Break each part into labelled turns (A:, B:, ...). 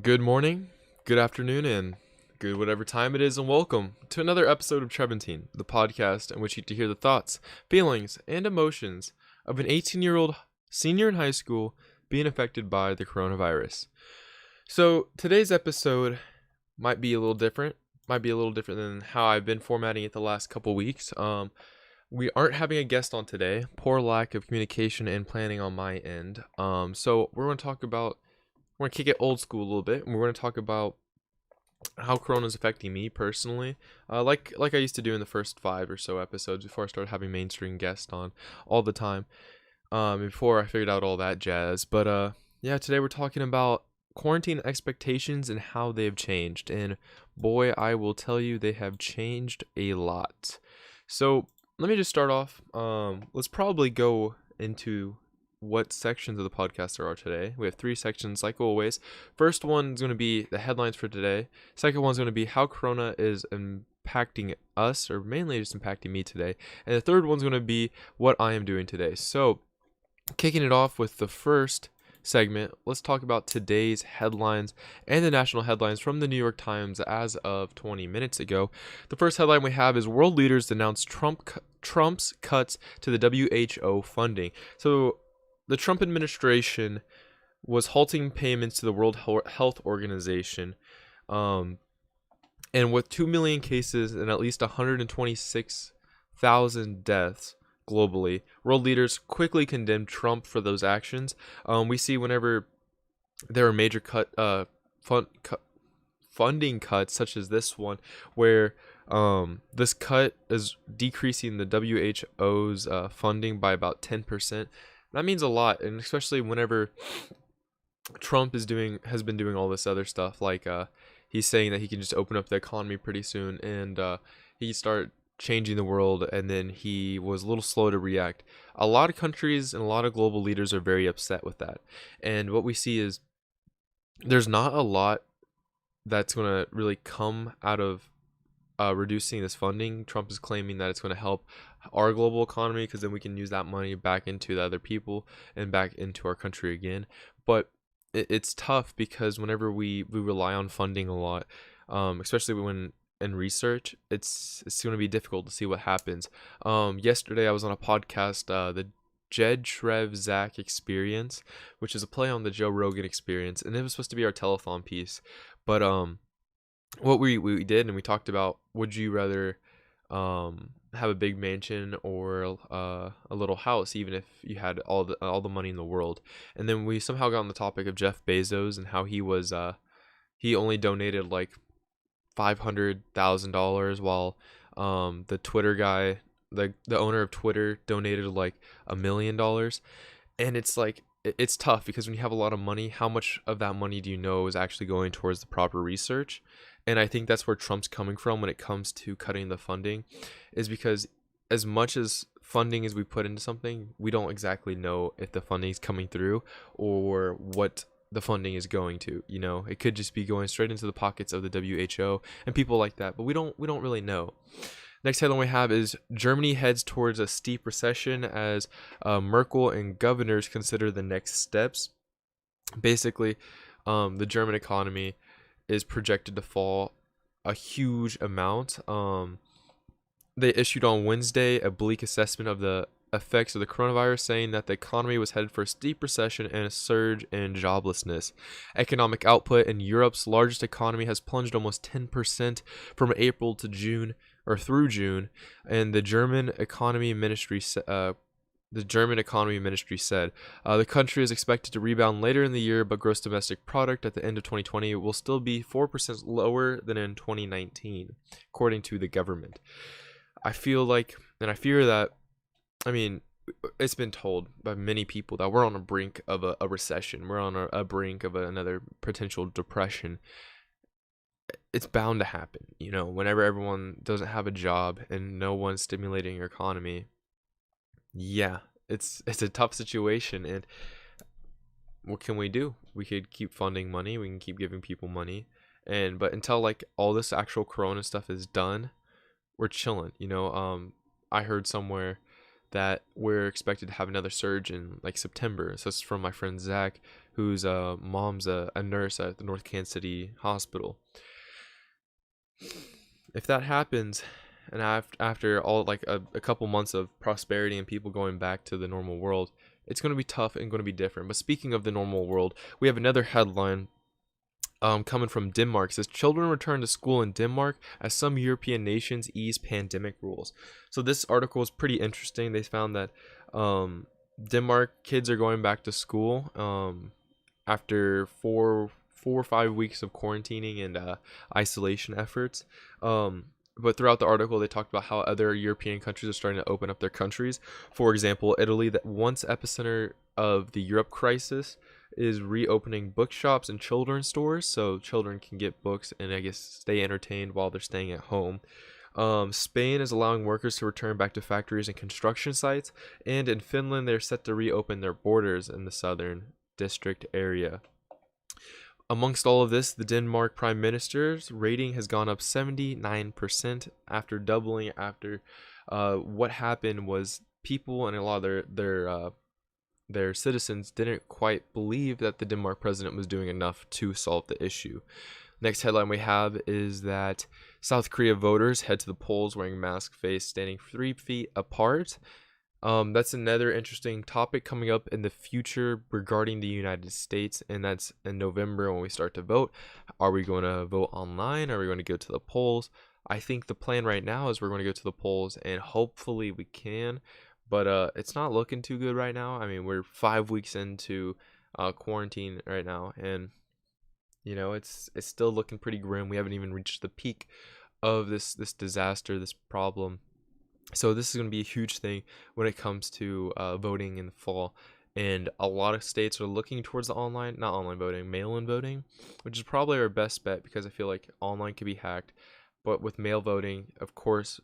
A: Good morning, good afternoon, and good whatever time it is, and welcome to another episode of Trevantine, the podcast in which you get to hear the thoughts, feelings, and emotions of an 18-year-old senior in high school being affected by the coronavirus. So today's episode might be a little different, than how I've been formatting it the last couple weeks. We aren't having a guest on today, poor lack of communication and planning on my end. So we're going to kick it old school a little bit, and we're going to talk about how Corona is affecting me personally, like I used to do in the first 5 or so episodes before I started having mainstream guests on all the time, before I figured out all that jazz. But yeah, today we're talking about quarantine expectations and how they've changed. And boy, I will tell you, they have changed a lot. So let me just start off. Let's probably go into what sections of the podcast there are today. We have 3 sections, like always. First one is going to be the headlines for today. Second one is going to be how Corona is impacting us, or mainly just impacting me today. And the third one is going to be what I am doing today. So, kicking it off with the first segment, let's talk about today's headlines and the national headlines from the New York Times as of 20 minutes ago. The first headline we have is world leaders announce Trump's cuts to the WHO funding. So the Trump administration was halting payments to the World Health Organization, and with 2 million cases and at least 126,000 deaths globally, world leaders quickly condemned Trump for those actions. We see whenever there are major funding cuts, such as this one, where this cut is decreasing the WHO's funding by about 10%. That means a lot, and especially whenever Trump has been doing all this other stuff, like he's saying that he can just open up the economy pretty soon, and he start changing the world, and then he was a little slow to react. A lot of countries and a lot of global leaders are very upset with that, and what we see is there's not a lot that's going to really come out of reducing this funding. Trump is claiming that it's going to help our global economy because then we can use that money back into the other people and back into our country again. But it's tough because whenever we rely on funding a lot, especially when in research, it's going to be difficult to see what happens. Yesterday I was on a podcast, the Jed Trev Zach Experience, which is a play on the Joe Rogan Experience, and it was supposed to be our telethon piece. But what we did, and we talked about, would you rather have a big mansion or a little house, even if you had all the money in the world. And then we somehow got on the topic of Jeff Bezos and how he only donated like $500,000, while the Twitter guy, the owner of Twitter, donated like $1 million. And it's like, it's tough because when you have a lot of money, how much of that money do you know is actually going towards the proper research? And I think that's where Trump's coming from when it comes to cutting the funding, is because as much as funding as we put into something, we don't exactly know if the funding is coming through or what the funding is going to. It could just be going straight into the pockets of the WHO and people like that, but we don't really know. Next headline we have is Germany heads towards a steep recession as Merkel and governors consider the next steps. Basically, the German economy is projected to fall a huge amount. They issued on Wednesday a bleak assessment of the effects of the coronavirus, saying that the economy was headed for a steep recession and a surge in joblessness. Economic output in Europe's largest economy has plunged almost 10% from April to June, or through June, and the German economy ministry said the country is expected to rebound later in the year, but gross domestic product at the end of 2020 will still be 4% lower than in 2019, according to the government. I feel like, and I fear that, it's been told by many people that we're on the brink of a recession. We're on a brink of another potential depression. It's bound to happen, whenever everyone doesn't have a job and no one's stimulating your economy. Yeah, it's a tough situation, and what can we do? We could keep funding money, we can keep giving people money, but until like all this actual corona stuff is done, we're chilling. I heard somewhere that we're expected to have another surge in like September. So it's from my friend Zach, whose mom's a nurse at the North Kansas City hospital. If that happens, and after all, like a couple months of prosperity and people going back to the normal world, it's going to be tough and going to be different. But speaking of the normal world, we have another headline coming from Denmark. It says children return to school in Denmark as some European nations ease pandemic rules. So this article is pretty interesting. They found that Denmark kids are going back to school after four or 5 weeks of quarantining and isolation efforts. But throughout the article, they talked about how other European countries are starting to open up their countries. For example, Italy, that once epicenter of the Europe crisis, is reopening bookshops and children's stores so children can get books and I guess stay entertained while they're staying at home. Spain is allowing workers to return back to factories and construction sites, and in Finland, they're set to reopen their borders in the southern district area. Amongst all of this, the Denmark Prime Minister's rating has gone up 79% after doubling. After what happened was people and a lot of their citizens didn't quite believe that the Denmark president was doing enough to solve the issue. Next headline we have is that South Korea voters head to the polls wearing mask face, standing 3 feet apart. That's another interesting topic coming up in the future regarding the United States, and that's in November when we start to vote. Are we going to vote online? Are we going to go to the polls? I think the plan right now is we're going to go to the polls, and hopefully we can, but it's not looking too good right now. I mean, we're 5 weeks into quarantine right now, and you know it's still looking pretty grim. We haven't even reached the peak of this disaster, this problem. So this is going to be a huge thing when it comes to voting in the fall. And a lot of states are looking towards the not online voting, mail-in voting, which is probably our best bet because I feel like online can be hacked. But with mail voting, of course,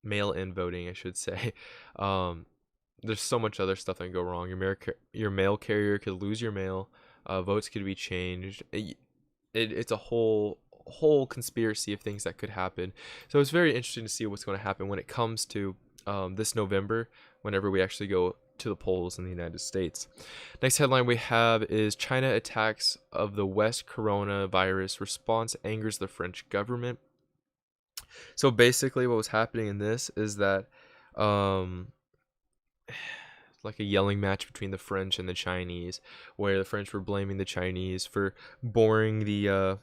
A: mail-in voting, I should say, there's so much other stuff that can go wrong. Your mail carrier could lose your mail. Votes could be changed. It's a whole conspiracy of things that could happen. So it's very interesting to see what's going to happen when it comes to this November, whenever we actually go to the polls in the United States. Next headline we have is China attacks of the West coronavirus response angers the French government. So basically what was happening in this is that like a yelling match between the French and the Chinese, where the French were blaming the Chinese for boring the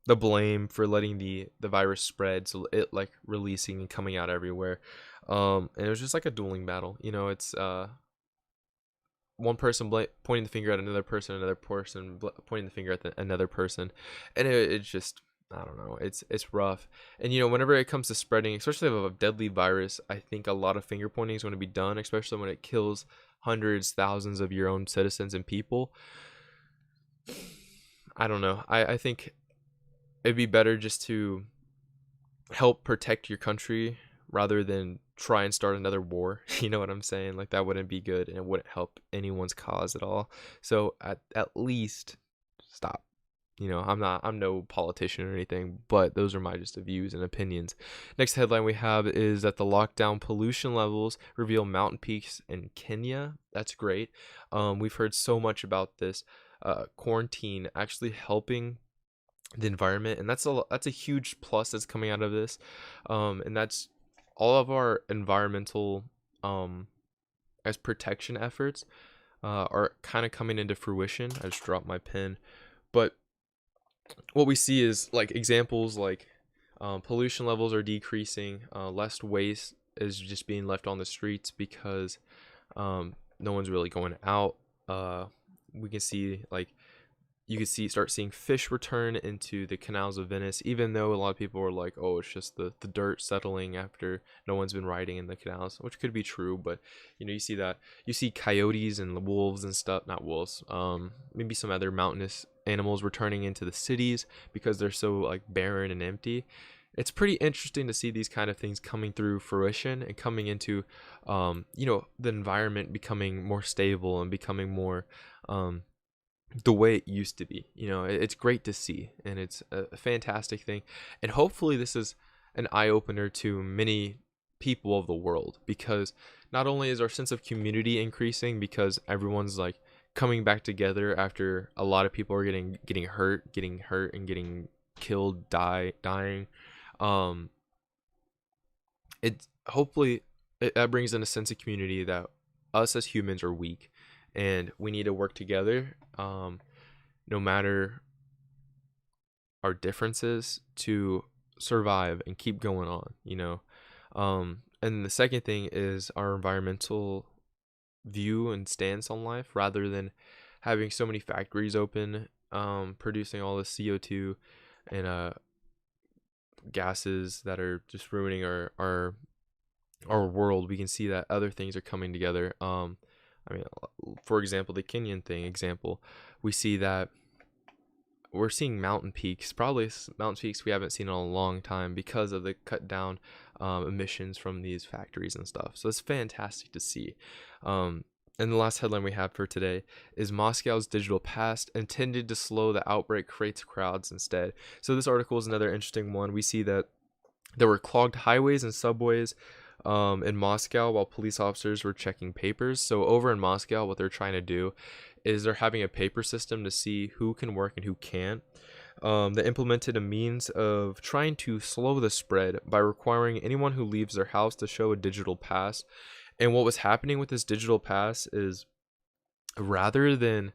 A: blame for letting the virus spread, so it like releasing and coming out everywhere. And it was just like a dueling battle. You know, it's one person pointing the finger at another person pointing the finger at another person, and it's just, I don't know, it's rough. And you know, whenever it comes to spreading, especially of a deadly virus, I think a lot of finger pointing is going to be done, especially when it kills hundreds, thousands of your own citizens and people. I don't know. I think it'd be better just to help protect your country rather than try and start another war. You know what I'm saying? Like, that wouldn't be good, and it wouldn't help anyone's cause at all. So at least stop. You know, I'm no politician or anything, but those are my just views and opinions. Next headline we have is that the lockdown pollution levels reveal mountain peaks in Kenya. That's great. We've heard so much about this quarantine actually helping the environment, and that's a huge plus that's coming out of this. And that's all of our environmental as protection efforts are kind of coming into fruition. I just dropped my pen, but what we see is like examples like pollution levels are decreasing, less waste is just being left on the streets because no one's really going out. We can see like start seeing fish return into the canals of Venice, even though a lot of people were like, oh, it's just the dirt settling after no one's been riding in the canals, which could be true. But you know, you see coyotes and wolves and stuff, not wolves, maybe some other mountainous animals returning into the cities because they're so like barren and empty. It's pretty interesting to see these kind of things coming through fruition and coming into you know, the environment becoming more stable and becoming more the way it used to be. You know, it's great to see, and it's a fantastic thing. And hopefully this is an eye-opener to many people of the world, because not only is our sense of community increasing because everyone's like coming back together after a lot of people are getting hurt and getting killed, dying. Um, it hopefully that brings in a sense of community that us as humans are weak, and we need to work together, no matter our differences, to survive and keep going on. And the second thing is our environmental view and stance on life, rather than having so many factories open, producing all this CO2 and gases that are just ruining our world. We can see that other things are coming together. I mean, for example, the Kenyan thing example, we see that we're seeing mountain peaks, probably mountain peaks we haven't seen in a long time, because of the cut down emissions from these factories and stuff. So it's fantastic to see. And the last headline we have for today is Moscow's digital past intended to slow the outbreak creates crowds instead. So this article is another interesting one. We see that there were clogged highways and subways in Moscow while police officers were checking papers. So over in Moscow, what they're trying to do is they're having a paper system to see who can work and who can't. They implemented a means of trying to slow the spread by requiring anyone who leaves their house to show a digital pass. And what was happening with this digital pass is, rather than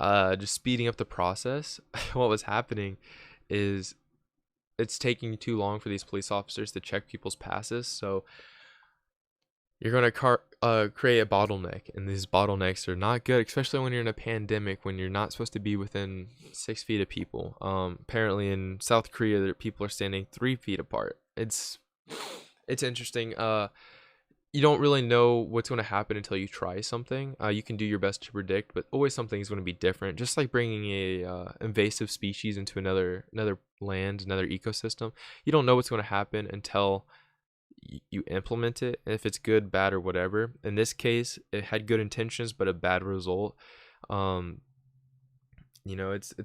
A: just speeding up the process, what was happening is it's taking too long for these police officers to check people's passes. So you're going to create a bottleneck, and these bottlenecks are not good, especially when you're in a pandemic, when you're not supposed to be within 6 feet of people. Apparently in South Korea, people are standing 3 feet apart. It's interesting. You don't really know what's going to happen until you try something. You can do your best to predict, but always something's going to be different. Just like bringing a invasive species into another land, another ecosystem. You don't know what's going to happen until you implement it, and if it's good, bad, or whatever. In this case, it had good intentions but a bad result. It's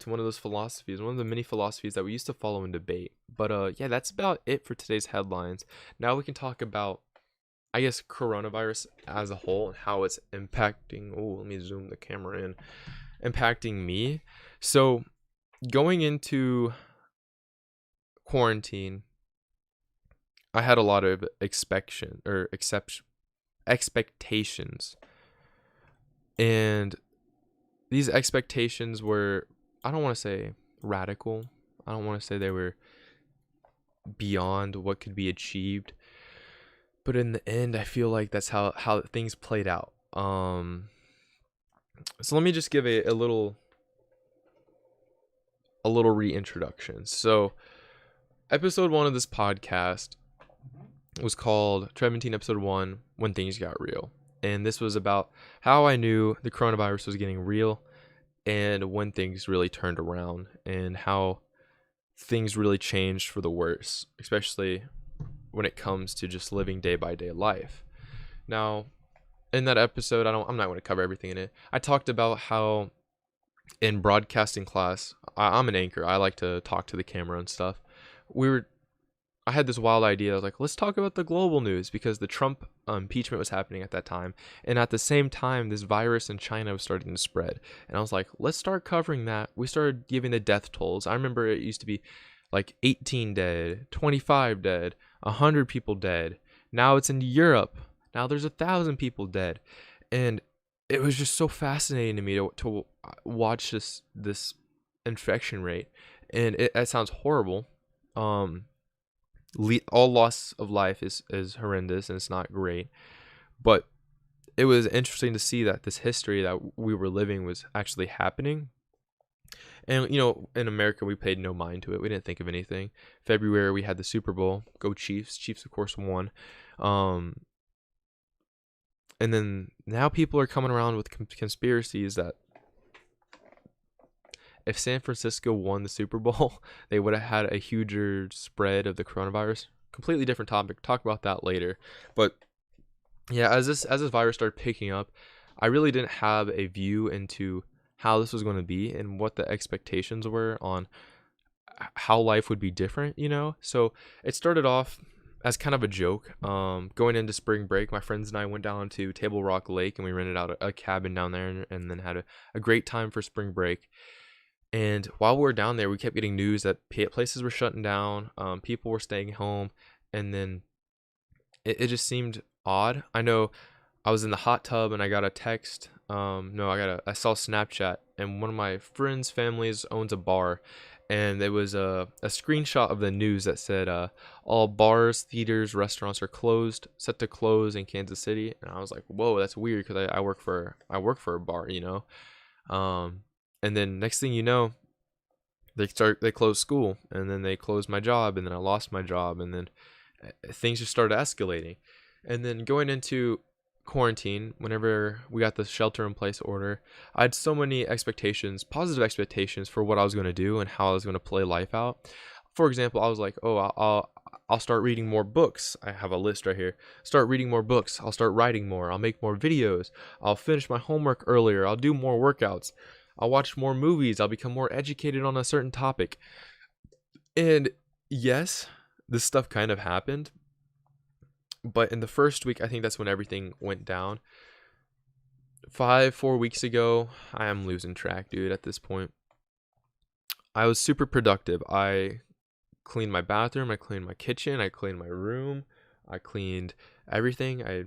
A: one of those philosophies, one of the many philosophies that we used to follow in debate. But yeah, that's about it for today's headlines. Now we can talk about, I guess, coronavirus as a whole and how it's impacting. Oh, let me zoom the camera in. Impacting me. So going into quarantine, I had a lot of expectations, and these expectations were, I don't want to say radical. I don't want to say they were beyond what could be achieved. But in the end, I feel like that's how things played out. So let me just give a little reintroduction. So episode 1 of this podcast was called Trevantine episode 1, When Things Got Real. And this was about how I knew the coronavirus was getting real and when things really turned around and how things really changed for the worse, especially when it comes to just living day by day life. Now, in that episode, I'm not going to cover everything in it. I talked about how in broadcasting class, I'm an anchor. I like to talk to the camera and stuff. I had this wild idea. I was like, let's talk about the global news, because the Trump impeachment was happening at that time. And at the same time, this virus in China was starting to spread. And I was like, let's start covering that. We started giving the death tolls. I remember it used to be like 18 dead, 25 dead, 100 people dead. Now it's in Europe. Now there's 1,000 people dead. And it was just so fascinating to me to watch this infection rate. And it sounds horrible. All loss of life is horrendous, and it's not great, but it was interesting to see that this history that we were living was actually happening. And in America, we paid no mind to it. We didn't think of anything. February, we had the Super Bowl. Go Chiefs. Chiefs, of course, won. And then now people are coming around with conspiracies that if San Francisco won the Super Bowl, they would have had a huger spread of the coronavirus. Completely different topic. Talk about that later. But yeah, as this virus started picking up, I really didn't have a view into how this was going to be and what the expectations were on how life would be different, So it started off as kind of a joke, going into spring break, my friends and I went down to Table Rock Lake and we rented out a cabin down there, and then had a great time for spring break. And while we were down there, we kept getting news that places were shutting down, people were staying home, and then it just seemed odd. I know I was in the hot tub and I got a text. No, I saw Snapchat, and one of my friends' families owns a bar, and it was a screenshot of the news that said all bars, theaters, restaurants are closed, set to close in Kansas City. And I was like, whoa, that's weird because I work for a bar, you know. And then next thing you know, they closed school, and then they closed my job, and then I lost my job, and then things just started escalating. And then going into quarantine, whenever we got the shelter in place order, I had so many expectations, positive expectations for what I was going to do and how I was going to play life out. For example, I was like, oh, I'll start reading more books. I have a list right here. Start reading more books. I'll start writing more. I'll make more videos. I'll finish my homework earlier. I'll do more workouts. I'll watch more movies. I'll become more educated on a certain topic. And yes, this stuff kind of happened. But in the first week, I think that's when everything went down. 4 weeks ago, I am losing track, dude, at this point. I was super productive. I cleaned my bathroom. I cleaned my kitchen. I cleaned my room. I cleaned everything. I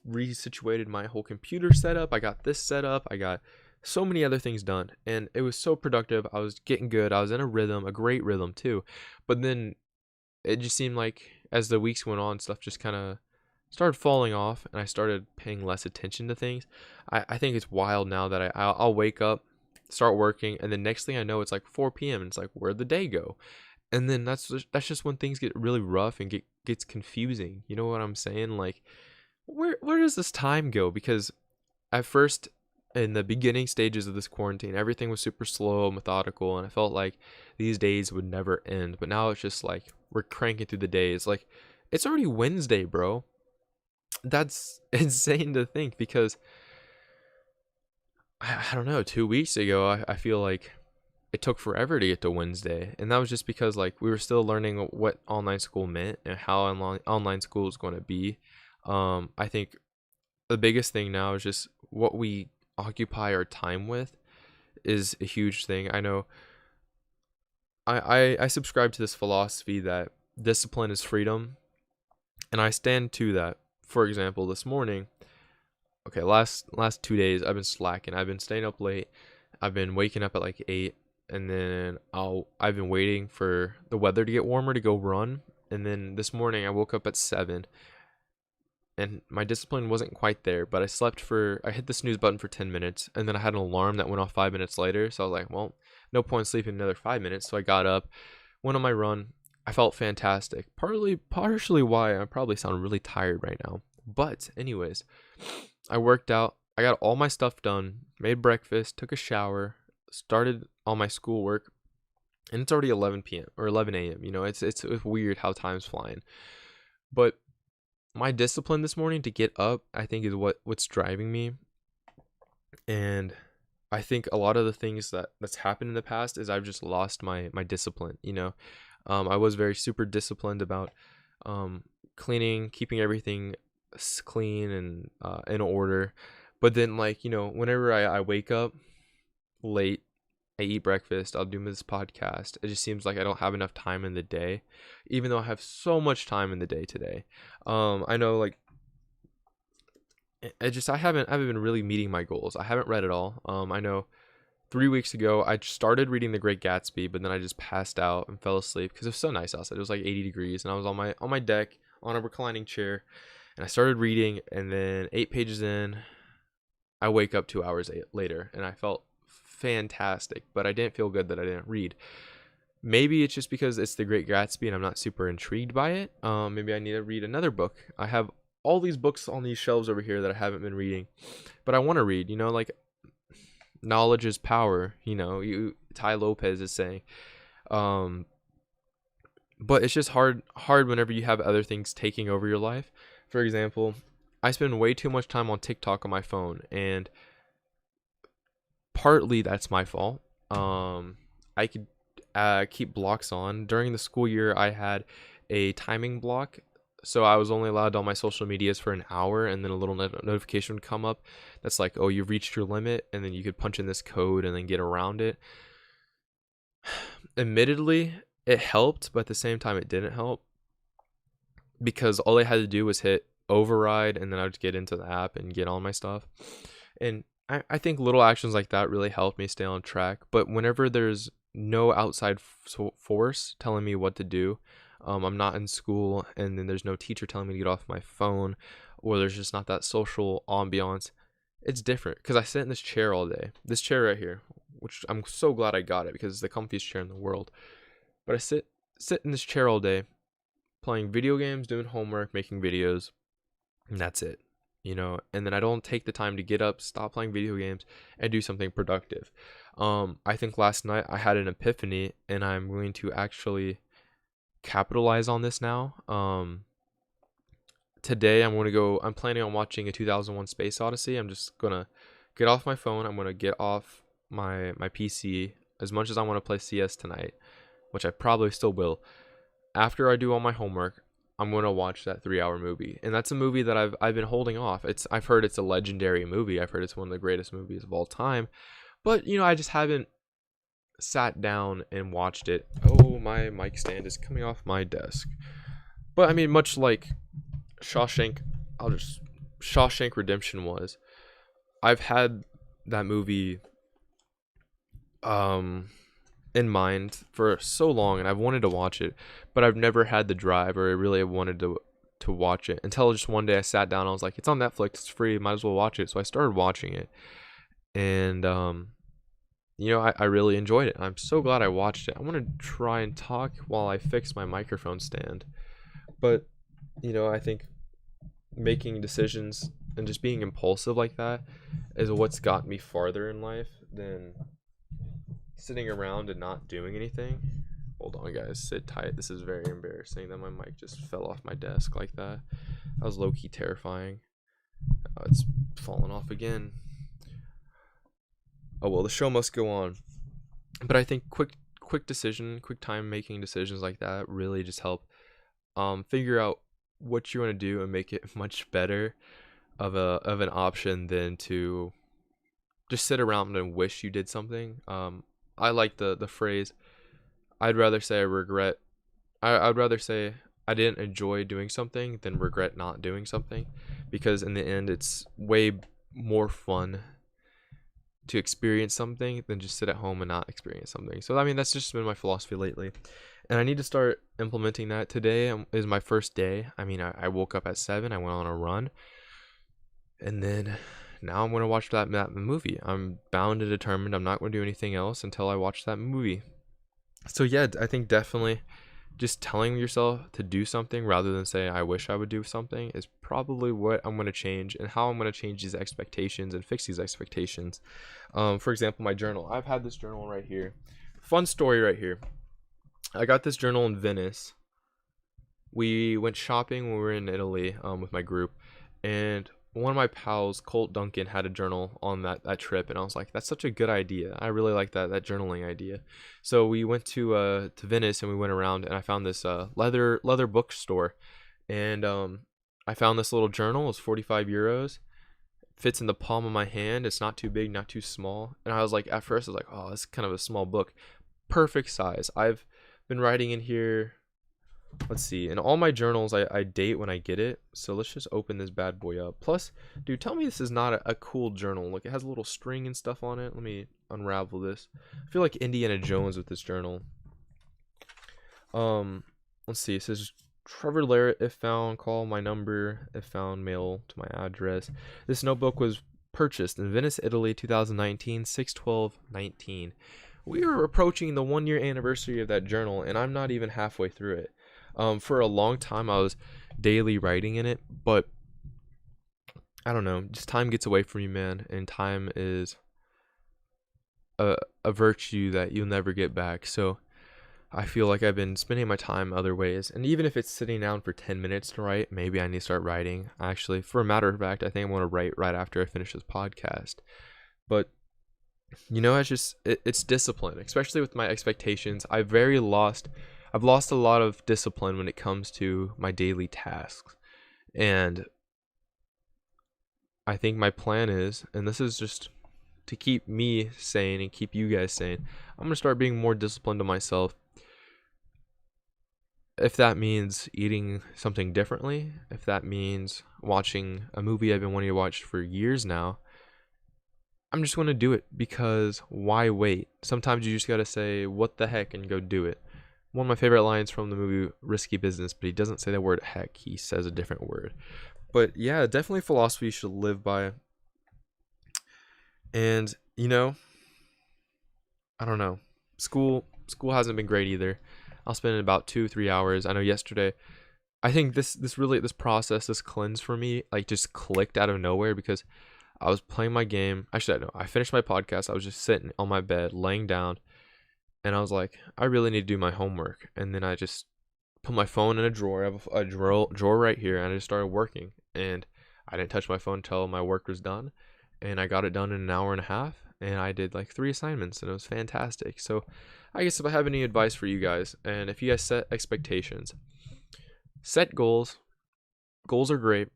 A: resituated my whole computer setup. I got this set up. I got so many other things done, and it was so productive. I was getting good. I was in a rhythm, a great rhythm too. But then it just seemed like as the weeks went on, stuff just kind of started falling off, and I started paying less attention to things. I think it's wild now that I'll wake up, start working, and the next thing I know, it's like 4 p.m. and it's like, where'd the day go? And then that's just when things get really rough and gets confusing. You know what I'm saying? Like, where does this time go? Because at first, in the beginning stages of this quarantine, everything was super slow, methodical, and I felt like these days would never end. But now it's just like we're cranking through the days. Like, it's already Wednesday, bro. That's insane to think, because I don't know, 2 weeks ago, I feel like it took forever to get to Wednesday. And that was just because like we were still learning what online school meant and how online school is going to be. I think the biggest thing now is just what we occupy our time with is a huge thing. I know I subscribe to this philosophy that discipline is freedom, and I stand to that. For example, this morning, okay, last 2 days I've been slacking. I've been staying up late. I've been waking up at like 8, and then I've been waiting for the weather to get warmer to go run. And then this morning I woke up at 7, and my discipline wasn't quite there, but I hit the snooze button for 10 minutes, and then I had an alarm that went off 5 minutes later. So I was like, well, no point sleeping another 5 minutes. So I got up, went on my run. I felt fantastic. Partially why I probably sound really tired right now. But anyways, I worked out. I got all my stuff done, made breakfast, took a shower, started all my schoolwork, and it's already 11 p.m. or 11 a.m. You know, it's weird how time's flying. But my discipline this morning to get up, I think, is what's driving me. And I think a lot of the things that's happened in the past is I've just lost my discipline, you know. I was very super disciplined about cleaning, keeping everything clean and in order. But then, like, you know, whenever I wake up late, I eat breakfast, I'll do this podcast. It just seems like I don't have enough time in the day, even though I have so much time in the day today. I know, like, I haven't been really meeting my goals. I haven't read it all. I know 3 weeks ago I started reading The Great Gatsby, but then I just passed out and fell asleep because it was so nice outside. It was like 80 degrees, and I was on my deck on a reclining chair, and I started reading, and then 8 pages in, I wake up 2 hours later, and I felt fantastic, but I didn't feel good that I didn't read. Maybe it's just because it's The Great Gatsby and I'm not super intrigued by it. Maybe I need to read another book. I have all these books on these shelves over here that I haven't been reading, but I want to read, you know, like, knowledge is power, you know, Ty Lopez is saying. But it's just hard whenever you have other things taking over your life. For example, I spend way too much time on TikTok on my phone, and partly that's my fault. I could keep blocks on. During the school year, I had a timing block So I was only allowed on my social medias for an hour, and then a little notification would come up that's like, oh, you've reached your limit, and then you could punch in this code and then get around it. Admittedly, it helped, but at the same time, it didn't help, because all I had to do was hit override, and then I would get into the app and get all my stuff. And I think little actions like that really helped me stay on track. But whenever there's no outside force telling me what to do, I'm not in school, and then there's no teacher telling me to get off my phone, or there's just not that social ambiance, it's different. Because I sit in this chair all day, this chair right here, which I'm so glad I got it because it's the comfiest chair in the world. But I sit in this chair all day, playing video games, doing homework, making videos, and that's it. And then I don't take the time to get up, stop playing video games, and do something productive. I think last night I had an epiphany, and I'm going to actually capitalize on this now. Today I'm planning on watching a 2001 Space Odyssey. I'm just gonna get off my phone. I'm gonna get off my PC. As much as I want to play CS tonight, which I probably still will, after I do all my homework, I'm gonna watch that 3-hour movie. And that's a movie that I've been holding off. I've heard it's a legendary movie. I've heard it's one of the greatest movies of all time. But I just haven't sat down and watched it. Oh, my mic stand is coming off my desk. But I mean, much like Shawshank Redemption was, I've had that movie in mind for so long, and I've wanted to watch it, but I've never had the drive, or I really wanted to watch it, until just one day I sat down. I was like, it's on Netflix, it's free, might as well watch it. So I started watching it, and I really enjoyed it. I'm so glad I watched it. I want to try and talk while I fix my microphone stand, but I think making decisions and just being impulsive like that is what's got me farther in life than sitting around and not doing anything. Hold on, guys, sit tight. This is very embarrassing that my mic just fell off my desk like that. That was low-key terrifying. It's fallen off again. Oh well, the show must go on. But I think quick time making decisions like that really just help figure out what you want to do and make it much better of an option than to just sit around and wish you did something. I like the phrase, I'd rather say I'd rather say I didn't enjoy doing something than regret not doing something, because in the end it's way more fun to experience something than just sit at home and not experience something. So I mean, that's just been my philosophy lately, and I need to start implementing that. Today is my first day. I mean, I woke up at 7, I went on a run, and then now I'm going to watch that movie. I'm bound and determined I'm not going to do anything else until I watch that movie. So yeah, I think definitely just telling yourself to do something rather than say I wish I would do something is probably what I'm going to change, and how I'm going to change these expectations and fix these expectations. For example, my journal. I've had this journal right here. Fun story right here. I got this journal in Venice. We went shopping when we were in Italy with my group, and one of my pals, Colt Duncan, had a journal on that trip, and I was like, that's such a good idea. I really like that journaling idea. So we went to Venice, and we went around, and I found this leather bookstore, and I found this little journal. It was 45 euros. Fits in the palm of my hand. It's not too big, not too small. And I was like, at first I was like, oh, this is kind of a small book. Perfect size. I've been writing in here. Let's see. In all my journals, I date when I get it. So let's just open this bad boy up. Plus, dude, tell me this is not a cool journal. Look, it has a little string and stuff on it. Let me unravel this. I feel like Indiana Jones with this journal. Let's see. It says, Trevor Larrett, if found, call my number. If found, mail to my address. This notebook was purchased in Venice, Italy, 2019, 6/12/19. We are approaching the 1-year anniversary of that journal, and I'm not even halfway through it. For a long time, I was daily writing in it, but I don't know, just time gets away from you, man, and time is a virtue that you'll never get back. So I feel like I've been spending my time other ways, and even if it's sitting down for 10 minutes to write, maybe I need to start writing. Actually, for a matter of fact, I think I want to write right after I finish this podcast. But it's just it's discipline, especially with my expectations. I'm very lost I've lost a lot of discipline when it comes to my daily tasks. And I think my plan is, and this is just to keep me sane and keep you guys sane, I'm going to start being more disciplined to myself. If that means eating something differently, if that means watching a movie I've been wanting to watch for years now, I'm just going to do it, because why wait? Sometimes you just got to say, what the heck, and go do it. One of my favorite lines from the movie Risky Business, but he doesn't say the word heck, he says a different word. But yeah, definitely philosophy you should live by. And, I don't know. School hasn't been great either. I'll spend about 2-3 hours. I know yesterday, I think this process, this cleanse for me, like, just clicked out of nowhere, because I was playing my game. Actually, I know. I finished my podcast. I was just sitting on my bed, laying down, and I was like, I really need to do my homework. And then I just put my phone in a drawer. I have a drawer right here, and I just started working. And I didn't touch my phone until my work was done, and I got it done in an hour and a half. And I did like 3 assignments, and it was fantastic. So I guess if I have any advice for you guys, and if you guys set expectations, set goals. Goals are great,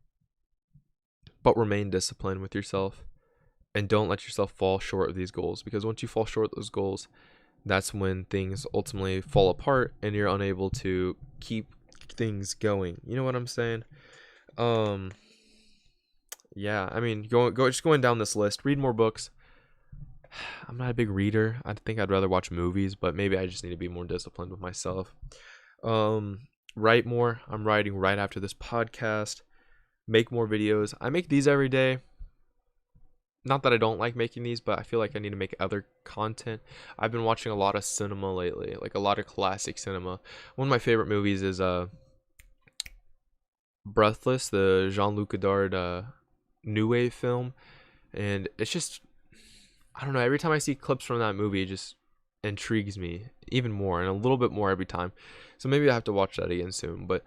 A: but remain disciplined with yourself, and don't let yourself fall short of these goals, because once you fall short of those goals, that's when things ultimately fall apart and you're unable to keep things going. You know what I'm saying? Yeah, I mean, just going down this list, read more books. I'm not a big reader. I think I'd rather watch movies, but maybe I just need to be more disciplined with myself. Write more. I'm writing right after this podcast. Make more videos. I make these every day. Not that I don't like making these, but I feel like I need to make other content. I've been watching a lot of cinema lately, like a lot of classic cinema. One of my favorite movies is Breathless, the Jean-Luc Godard new wave film, and it's just, I don't know, every time I see clips from that movie, it just intrigues me even more, and a little bit more every time. So maybe I have to watch that again soon. But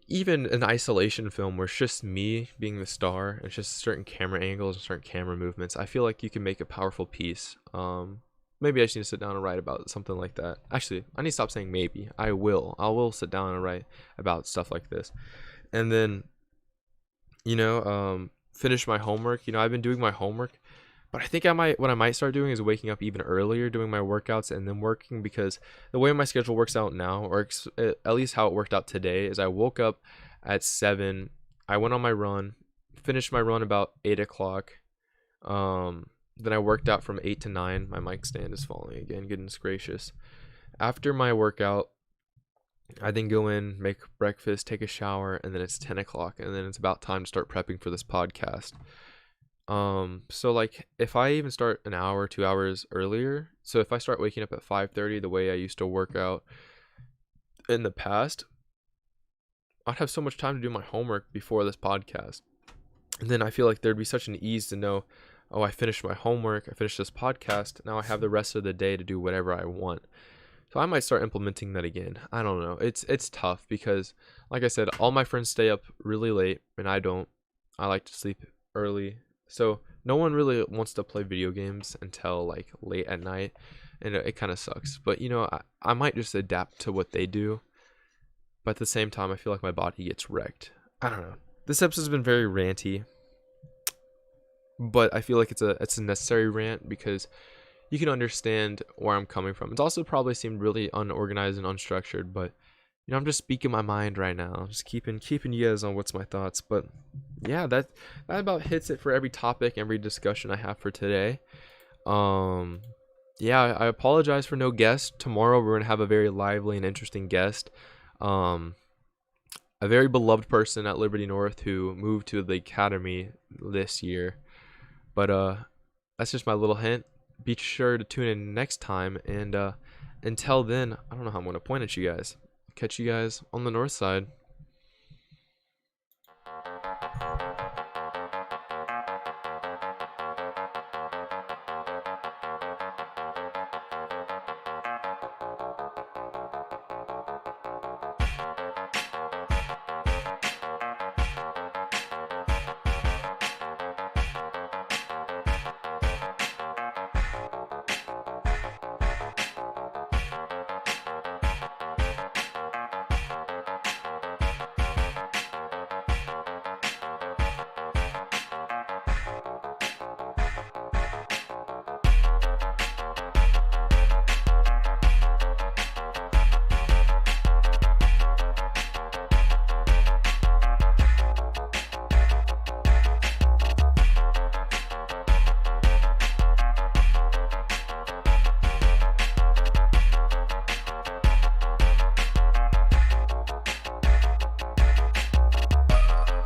A: even an isolation film where it's just me being the star, and it's just certain camera angles and certain camera movements, I feel like you can make a powerful piece. Maybe I just need to sit down and write about something like that. Actually, I need to stop saying maybe. I will sit down and write about stuff like this. And then, finish my homework. I've been doing my homework, but I think what I might start doing is waking up even earlier, doing my workouts, and then working, because the way my schedule works out now, or at least how it worked out today, is I woke up at 7, I went on my run, finished my run about 8 o'clock, then I worked out from 8 to 9, my mic stand is falling again, goodness gracious. After my workout, I then go in, make breakfast, take a shower, and then it's 10 o'clock, and then it's about time to start prepping for this podcast. So like, if I even start an hour, 2 hours earlier, so if I start waking up at 5:30, the way I used to work out in the past, I'd have so much time to do my homework before this podcast. And then I feel like there'd be such an ease to know, oh, I finished my homework, I finished this podcast, now I have the rest of the day to do whatever I want. So I might start implementing that again. I don't know. It's tough, because, like I said, all my friends stay up really late, and I don't. I like to sleep early. So no one really wants to play video games until like late at night, and it kind of sucks. But I might just adapt to what they do. But at the same time, I feel like my body gets wrecked. I don't know. This episode's been very ranty, but I feel like it's a necessary rant, because you can understand where I'm coming from. It's also probably seemed really unorganized and unstructured, but I'm just speaking my mind right now. I'm just keeping you guys on what's my thoughts. But yeah, that about hits it for every topic, every discussion I have for today. Yeah, I apologize for no guest. Tomorrow we're gonna have a very lively and interesting guest. A very beloved person at Liberty North who moved to the academy this year. But that's just my little hint. Be sure to tune in next time, and until then, I don't know how I'm going to point at you guys. Catch you guys on the north side.